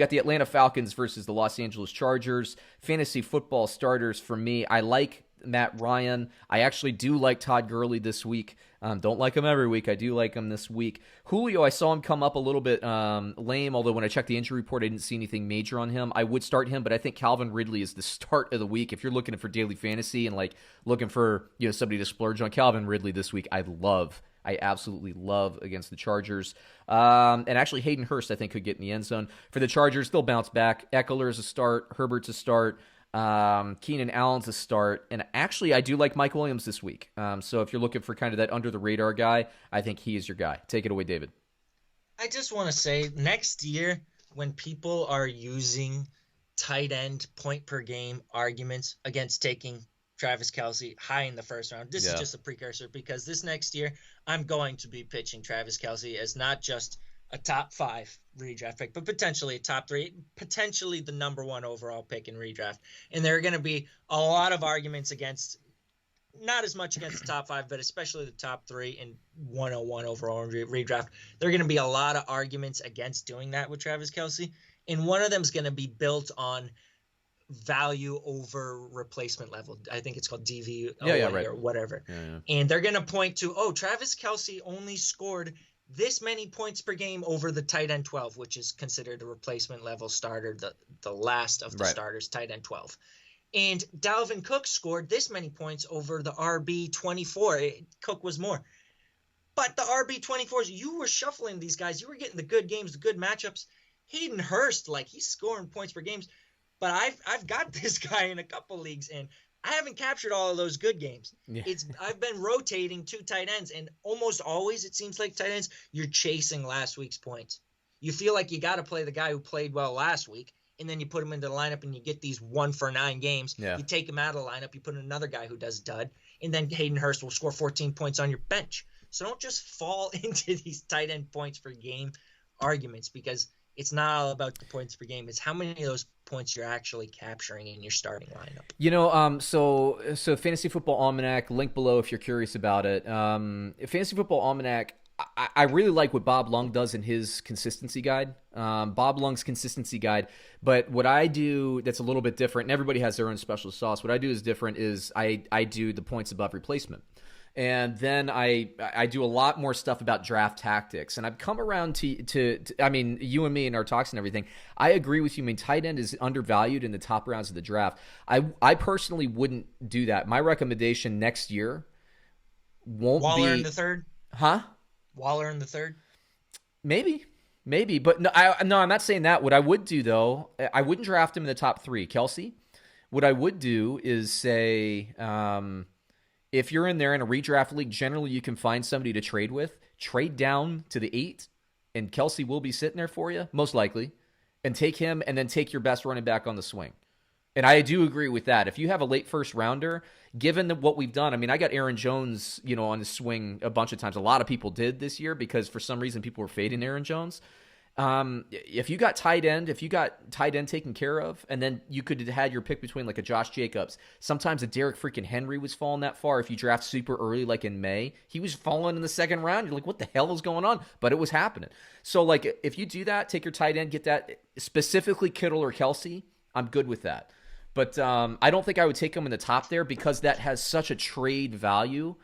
got the Atlanta Falcons versus the Los Angeles Chargers. Fantasy football starters for me. I like Matt Ryan. I actually do like Todd Gurley this week. Don't like him every week. I do like him this week. Julio, I saw him come up a little bit lame, although when I checked the injury report, I didn't see anything major on him. I would start him, but I think Calvin Ridley is the start of the week. If you're looking for daily fantasy and like looking for somebody to splurge on, Calvin Ridley this week, I absolutely love against the Chargers. And actually, Hayden Hurst, I think, could get in the end zone. For the Chargers, they'll bounce back. Eckler's a start. Herbert's a start. Keenan Allen's a start. And actually, I do like Mike Williams this week. So if you're looking for kind of that under-the-radar guy, I think he is your guy. Take it away, David. I just want to say, next year, when people are using tight end point-per-game arguments against taking Travis Kelce high in the first round. This is just a precursor, because this next year I'm going to be pitching Travis Kelce as not just a top 5 redraft pick, but potentially a top 3, potentially the number 1 overall pick in redraft. And there are going to be a lot of arguments against, not as much against the top 5, but especially the top 3 in 101 overall redraft. There are going to be a lot of arguments against doing that with Travis Kelce. And one of them is going to be built on value over replacement level. I think it's called DV right. or whatever. Yeah. And they're going to point to, Travis Kelce only scored this many points per game over the tight end 12, which is considered a replacement level starter, the last of the starters, tight end 12. And Dalvin Cook scored this many points over the RB 24. Cook was more. But the RB 24s, you were shuffling these guys. You were getting the good games, the good matchups. Hayden Hurst, he's scoring points per games. But I've got this guy in a couple leagues, and I haven't captured all of those good games. Yeah. I've been rotating 2 tight ends, and almost always it seems like tight ends, you're chasing last week's points. You feel like you got to play the guy who played well last week, and then you put him into the lineup, and you get these 1-for-9 games. Yeah. You take him out of the lineup, you put in another guy who does dud, and then Hayden Hurst will score 14 points on your bench. So don't just fall into these tight end points per game arguments, because it's not all about the points per game. It's how many of those points you're actually capturing in your starting lineup. So Fantasy Football Almanac, link below if you're curious about it. Fantasy Football Almanac, I really like what Bob Lung does in his consistency guide. Bob Lung's consistency guide. But what I do that's a little bit different, and everybody has their own special sauce. What I do is different is I do the points above replacement. And then I do a lot more stuff about draft tactics. And I've come around to I mean, you and me and our talks and everything, I agree with you. I mean, tight end is undervalued in the top rounds of the draft. I personally wouldn't do that. My recommendation next year won't Waller in the third? Huh? Waller in the third? Maybe. But no, I'm not saying that. What I would do, though, I wouldn't draft him in the top 3. Kelce. What I would do is say... if you're in there in a redraft league, generally you can find somebody to trade with. Trade down to the 8, and Kelce will be sitting there for you, most likely, and take him, and then take your best running back on the swing. And I do agree with that. If you have a late first rounder, given what we've done, I mean, I got Aaron Jones, on the swing a bunch of times. A lot of people did this year because for some reason people were fading Aaron Jones. If you got tight end taken care of, and then you could have had your pick between like a Josh Jacobs. Sometimes a Derek freaking Henry was falling that far. If you draft super early, like in May, he was falling in the second round. You're like, what the hell is going on? But it was happening. So like, if you do that, take your tight end, get that specifically Kittle or Kelce. I'm good with that. But I don't think I would take him in the top there because that has such a trade value.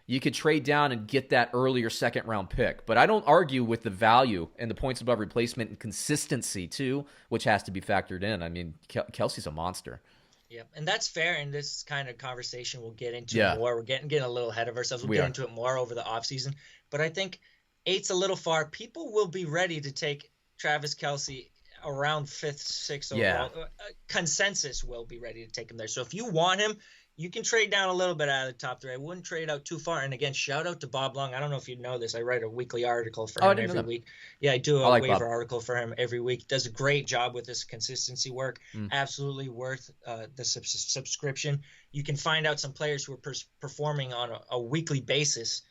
You could trade down and get that earlier second round pick. But I don't argue with the value and the points above replacement and consistency too, which has to be factored in. I mean, Kelce's a monster. Yeah, and that's fair. And this kind of conversation we'll get into more. We're getting a little ahead of ourselves. We'll get into it more over the offseason. But I think 8's a little far. People will be ready to take Travis Kelce around 5th, 6th overall. Consensus will be ready to take him there. So if you want him, you can trade down a little bit out of the top 3. I wouldn't trade out too far. And again, shout out to Bob Lung. I don't know if you know this. I write a weekly article for him every week. Yeah, I do a waiver article for him every week. Does a great job with this consistency work. Absolutely worth the subscription. You can find out some players who are performing on a weekly basis,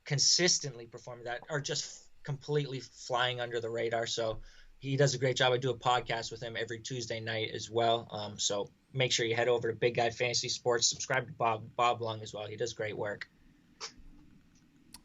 consistently performing that, are just completely flying under the radar. So he does a great job. I do a podcast with him every Tuesday night as well. So make sure you head over to Big Guy Fantasy Sports. Subscribe to Bob Lung as well. He does great work.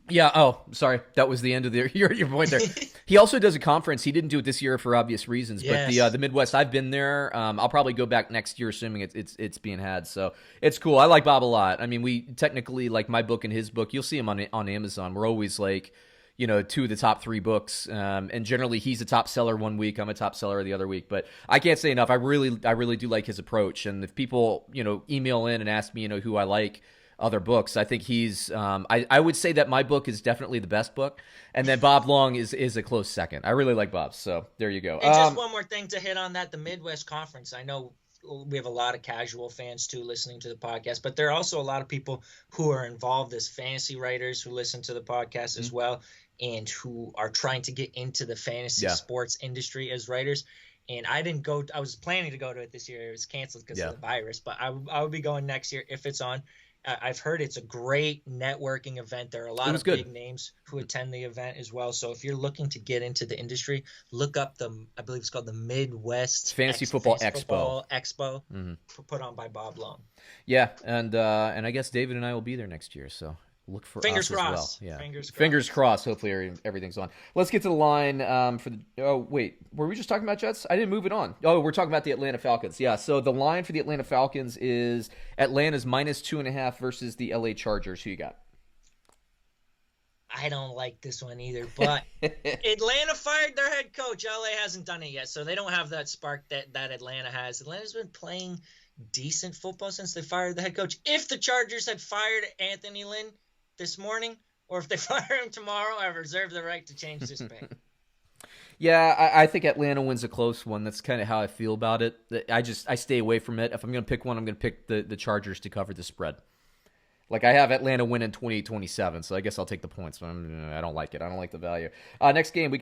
Yeah. Oh, sorry. That was the end of your point there. He also does a conference. He didn't do it this year for obvious reasons, but the Midwest, I've been there. I'll probably go back next year, assuming it's being had. So it's cool. I like Bob a lot. I mean, we technically, like my book and his book, you'll see him on Amazon. We're always like, two of the top 3 books. And generally he's a top seller one week. I'm a top seller the other week, but I can't say enough. I really do like his approach. And if people, email in and ask me, who I like other books, I think he's, I would say that my book is definitely the best book. And then Bob Long is a close second. I really like Bob's. So there you go. And just one more thing to hit on that, the Midwest Conference. I know we have a lot of casual fans too listening to the podcast, but there are also a lot of people who are involved as fantasy writers who listen to the podcast as well, and who are trying to get into the fantasy sports industry as writers. And I didn't go. I was planning to go to it this year. It was canceled because of the virus, but I will be going next year if it's on. I've heard it's a great networking event. There are a lot of big names who attend the event as well. So if you're looking to get into the industry, look up I believe it's called the Midwest Fantasy Football Expo. Put on by Bob Long. Yeah, and I guess David and I will be there next year. So look for fingers us crossed. As well. Yeah. Fingers crossed. Hopefully everything's on. Let's get to the line for the. Oh wait, were we just talking about Jets? I didn't move it on. Oh, we're talking about the Atlanta Falcons. Yeah. So the line for the Atlanta Falcons is Atlanta's -2.5 versus the LA Chargers. Who you got? I don't like this one either, but Atlanta fired their head coach. LA hasn't done it yet, so they don't have that spark that Atlanta has. Atlanta's been playing decent football since they fired the head coach. If the Chargers had fired Anthony Lynn this morning, or if they fire him tomorrow, I reserve the right to change this pick. Yeah, I think Atlanta wins a close one. That's kind of how I feel about it. I stay away from it. If I'm going to pick one, I'm going to pick the Chargers to cover the spread. Like, I have Atlanta winning 28-27, so I guess I'll take the points. But I don't like it. I don't like the value. Next game, we